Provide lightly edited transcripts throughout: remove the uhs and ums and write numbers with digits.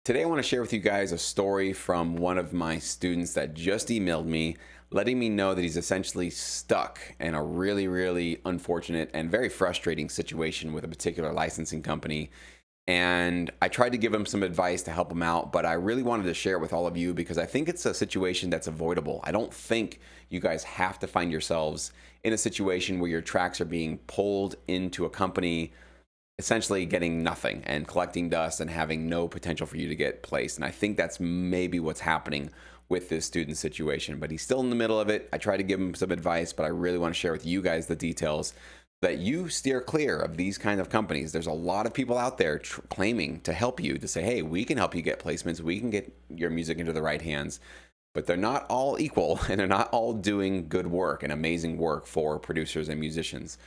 Today I want to share with you guys a story from one of my students that just emailed me, letting me know that he's essentially stuck in a really unfortunate and very frustrating situation with a particular licensing company. And I tried to give him some advice to help him out, but I really wanted to share it with all of you because I think it's a situation that's avoidable. I don't think you guys have to find yourselves in a situation where your tracks are being pulled into a company essentially getting nothing and collecting dust and having no potential for you to get placed. And I think that's maybe what's happening with this student situation, but he's still in the middle of it. I try to give him some advice, but I really want to share with you guys the details that you steer clear of these kind of companies. There's a lot of people out there claiming to help you, to say, hey, we can help you get placements. We can get your music into the right hands, but they're not all equal and they're not all doing good work and amazing work for producers and musicians.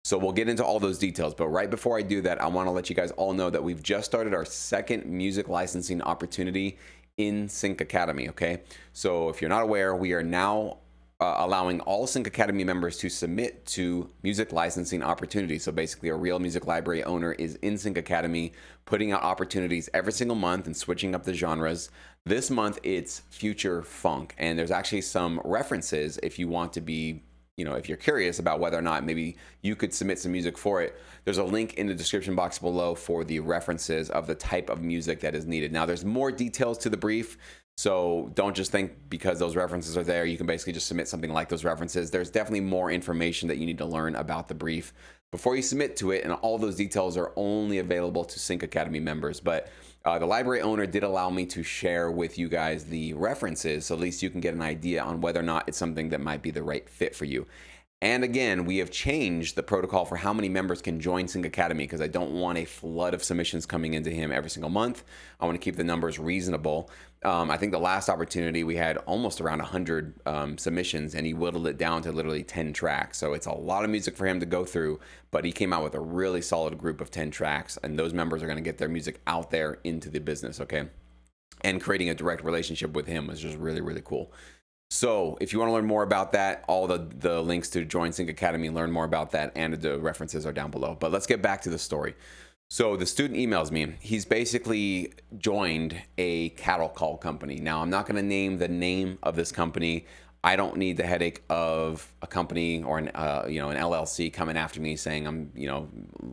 So we'll get into all those details, but right before I do that, I want to let you guys all know that we've just started our second music licensing opportunity in Sync Academy, okay? So if you're not aware, we are now allowing all Sync Academy members to submit to music licensing opportunities. So basically a real music library owner is in Sync Academy, putting out opportunities every single month and switching up the genres. This month it's future funk, and there's actually some references if you want to be, if you're curious about whether or not maybe you could submit some music for it. There's a link in the description box below for the references of the type of music that is needed. Now, there's more details to the brief, so don't just think because those references are there, you can basically just submit something like those references. There's definitely more information that you need to learn about the brief before you submit to it, and all those details are only available to Sync Academy members. But the library owner did allow me to share with you guys the references, so at least you can get an idea on whether or not it's something that might be the right fit for you. And again, we have changed the protocol for how many members can join Sync Academy because I don't want a flood of submissions coming into him every single month. I want to keep the numbers reasonable. I think the last opportunity we had almost around 100 submissions, and he whittled it down to literally 10 tracks. So it's a lot of music for him to go through, but he came out with a really solid group of 10 tracks, and those members are going to get their music out there into the business, okay? And creating a direct relationship with him was just really cool. So if you want to learn more about that, all the links to join Sync Academy, learn more about that, and the references are down below. But let's get back to the story. So the student emails me. He's basically joined a cattle call company. Now, I'm not going to name the name of this company. I don't need the headache of a company or an LLC coming after me saying I'm,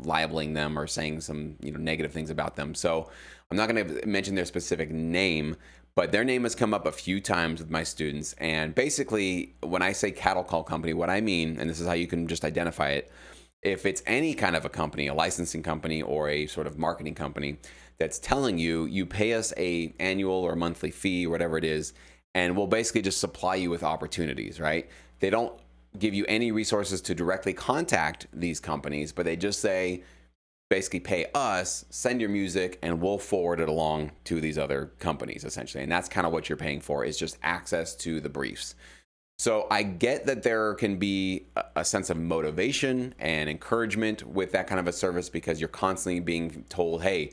libeling them or saying some, negative things about them. So I'm not going to mention their specific name, but their name has come up a few times with my students. And basically, when I say cattle call company, what I mean, and this is how you can just identify it, if it's any kind of a company, a licensing company or a sort of marketing company that's telling you, you pay us a annual or monthly fee, whatever it is, and we'll basically just supply you with opportunities, right? They don't give you any resources to directly contact these companies, but they just say, basically pay us, send your music, and we'll forward it along to these other companies, essentially. And that's kind of what you're paying for, is just access to the briefs. So I get that there can be a sense of motivation and encouragement with that kind of a service because you're constantly being told, hey,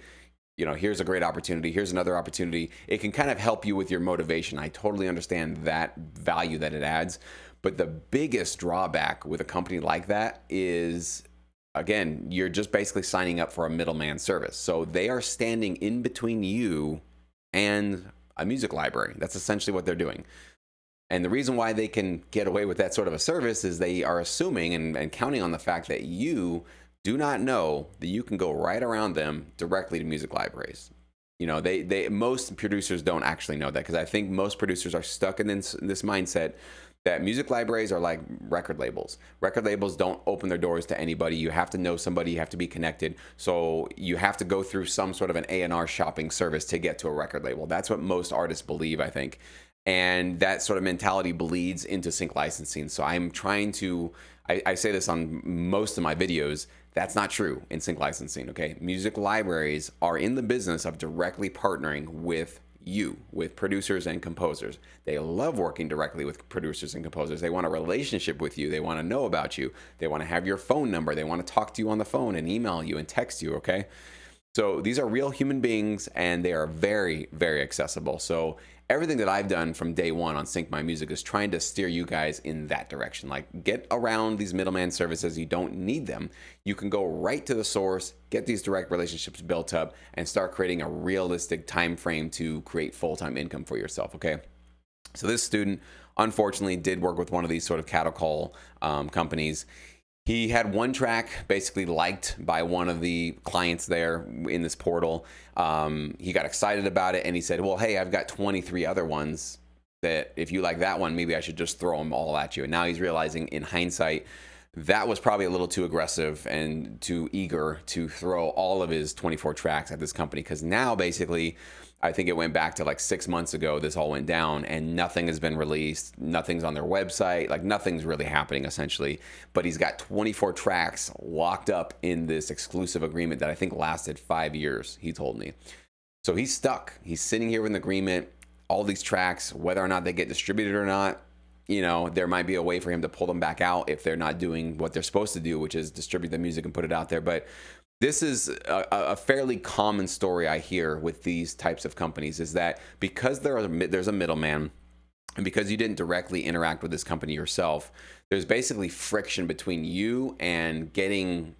here's a great opportunity, here's another opportunity. It can kind of help you with your motivation. I totally understand that value that it adds. But the biggest drawback with a company like that is, again, you're just basically signing up for a middleman service. So they are standing in between you and a music library. That's essentially what they're doing. And the reason why they can get away with that sort of a service is they are assuming and counting on the fact that you do not know that you can go right around them directly to music libraries. Most producers don't actually know that, because I think most producers are stuck in this mindset that music libraries are like record labels. Record labels don't open their doors to anybody. You have to know somebody, you have to be connected. So you have to go through some sort of an A&R shopping service to get to a record label. That's what most artists believe, I think. And that sort of mentality bleeds into sync licensing. So I'm trying to, I say this on most of my videos, that's not true in sync licensing, okay? Music libraries are in the business of directly partnering with you, with producers and composers. They love working directly with producers and composers. They want a relationship with you. They want to know about you. They want to have your phone number. They want to talk to you on the phone and email you and text you, okay? So these are real human beings, and they are very accessible. So everything that I've done from day one on Sync My Music is trying to steer you guys in that direction. Like, get around these middleman services. You don't need them. You can go right to the source, get these direct relationships built up, and start creating a realistic time frame to create full-time income for yourself, okay? So this student, unfortunately, did work with one of these sort of cattle call companies. He had one track basically liked by one of the clients there in this portal. He got excited about it and he said, well, hey, I've got 23 other ones that if you like that one, maybe I should just throw them all at you. And now he's realizing in hindsight, that was probably a little too aggressive and too eager to throw all of his 24 tracks at this company. Because now basically, I think it went back to like 6 months ago, this all went down and nothing has been released. Nothing's on their website. Like nothing's really happening essentially. But he's got 24 tracks locked up in this exclusive agreement that I think lasted 5 years, he told me. So he's stuck. He's sitting here with an agreement, all these tracks, whether or not they get distributed or not, you know, there might be a way for him to pull them back out if they're not doing what they're supposed to do, which is distribute the music and put it out there. But this is a fairly common story I hear with these types of companies, is that because there's a middleman, and because you didn't directly interact with this company yourself, there's basically friction between you and getting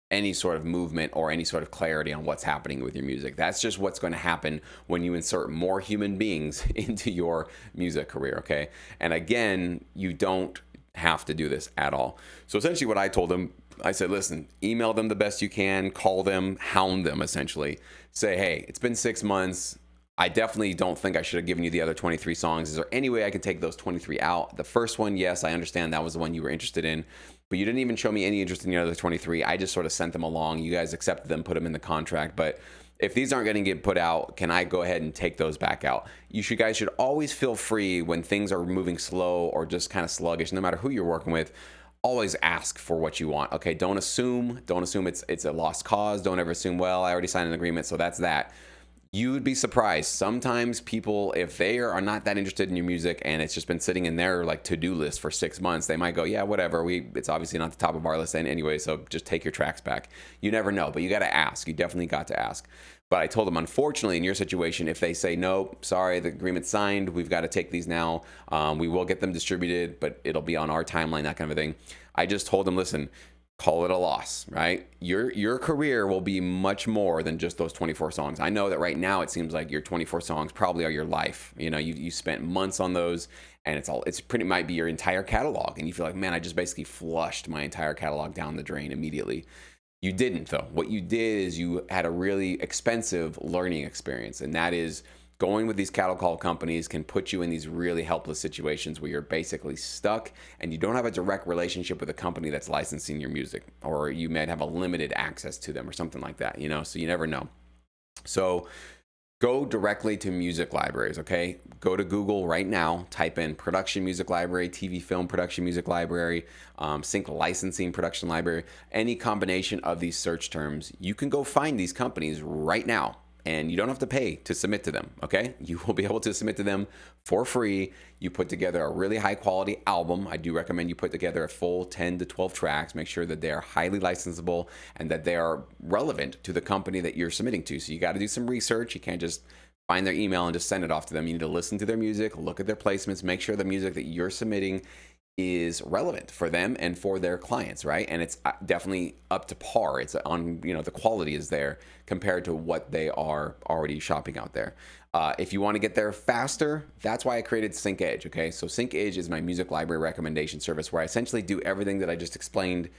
any sort of movement or any sort of clarity on what's happening with your music. That's just what's going to happen when you insert more human beings into your music career, okay? And again, you don't have to do this at all. So essentially what I told him, I said, listen, email them the best you can, call them, hound them essentially. Say, hey, it's been 6 months. I definitely don't think I should have given you the other 23 songs. Is there any way I can take those 23 out? The first one, yes, I understand that was the one you were interested in, but you didn't even show me any interest in the other 23. I just sort of sent them along. You guys accepted them, put them in the contract. But if these aren't going to get put out, can I go ahead and take those back out? You guys should always feel free when things are moving slow or just kind of sluggish, no matter who you're working with. Always ask for what you want. Okay, don't assume it's a lost cause. Don't ever assume, well, I already signed an agreement, so that's that. You would be surprised. Sometimes people, if they are not that interested in your music and it's just been sitting in their like to-do list for 6 months, they might go, yeah, whatever. It's obviously not the top of our list anyway, so just take your tracks back. You never know, but you got to ask. You definitely got to ask. But I told them, unfortunately, in your situation, if they say, no, sorry, the agreement's signed, we've got to take these now. We will get them distributed, but it'll be on our timeline, that kind of a thing. I just told them, listen, call it a loss, right? Your career will be much more than just those 24 songs. I know that right now it seems like your 24 songs probably are your life. You know, you spent months on those, and it's pretty might be your entire catalog, and you feel like, man, I just basically flushed my entire catalog down the drain immediately. You didn't, though. What you did is you had a really expensive learning experience, and that is going with these cattle call companies can put you in these really helpless situations where you're basically stuck and you don't have a direct relationship with a company that's licensing your music, or you might have a limited access to them or something like that, you know, so you never know. So go directly to music libraries, okay? Go to Google right now, type in production music library, TV film production music library, sync licensing production library, any combination of these search terms. You can go find these companies right now. And you don't have to pay to submit to them, okay? You will be able to submit to them for free. You put together a really high quality album. I do recommend you put together a full 10 to 12 tracks. Make sure that they are highly licensable and that they are relevant to the company that you're submitting to. So you got to do some research. You can't just find their email and just send it off to them. You need to listen to their music, look at their placements, make sure the music that you're submitting is relevant for them and for their clients, right? And it's definitely up to par. It's on, you know, the quality is there compared to what they are already shopping out there. If you want to get there faster, that's why I created Sync Edge, okay? So Sync Edge is my music library recommendation service where I essentially do everything that I just explained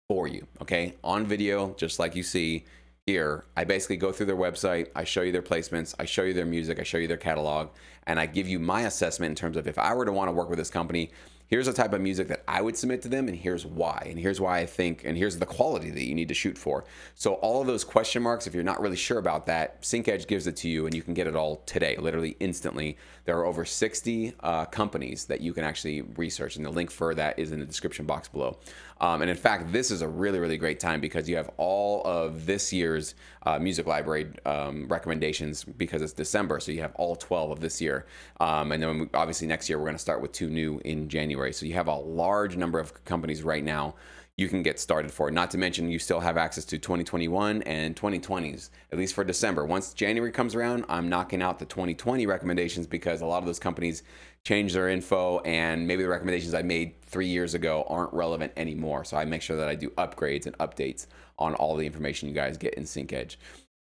for you, okay? On video, just like you see here, I basically go through their website, I show you their placements, I show you their music, I show you their catalog, and I give you my assessment in terms of if I were to want to work with this company, here's the type of music that I would submit to them, and here's why. And here's why I think, and here's the quality that you need to shoot for. So all of those question marks, if you're not really sure about that, Sync Edge gives it to you, and you can get it all today, literally instantly. There are over 60 companies that you can actually research, and the link for that is in the description box below. And in fact, this is a really, really great time because you have all of this year's music library recommendations because it's December, so you have all 12 of this year. And then obviously next year, we're going to start with 2 new in January. So you have a large number of companies right now. you can get started for it. Not to mention, you still have access to 2021 and 2020s, at least for December. Once January comes around, I'm knocking out the 2020 recommendations because a lot of those companies change their info, and maybe the recommendations I made 3 years ago aren't relevant anymore. So I make sure that I do upgrades and updates on all the information you guys get in SyncEdge.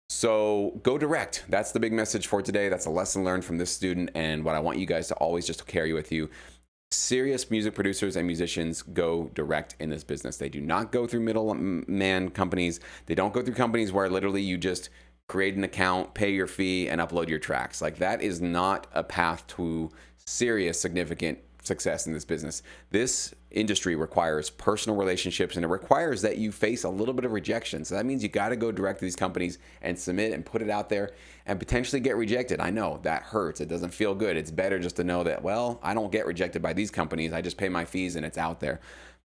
So go direct. That's the big message for today. That's a lesson learned from this student, and what I want you guys to always just carry with you. Serious music producers and musicians go direct in this business. They do not go through middleman companies. They don't go through companies where literally you just create an account, pay your fee, and upload your tracks. Like, that is not a path to serious, significant success in this business. This industry requires personal relationships, and it requires that you face a little bit of rejection. So that means you got to go direct to these companies and submit and put it out there and potentially get rejected. I know that hurts. It doesn't feel good. It's better just to know that, well, I don't get rejected by these companies. I just pay my fees and it's out there.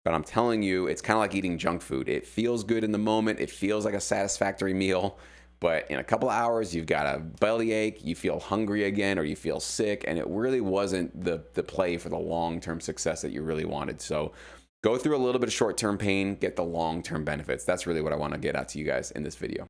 But I'm telling you, it's kind of like eating junk food. It feels good in the moment. It feels like a satisfactory meal. But in a couple of hours, you've got a bellyache, you feel hungry again, or you feel sick, and it really wasn't the play for the long-term success that you really wanted. So go through a little bit of short-term pain, get the long-term benefits. That's really what I want to get out to you guys in this video.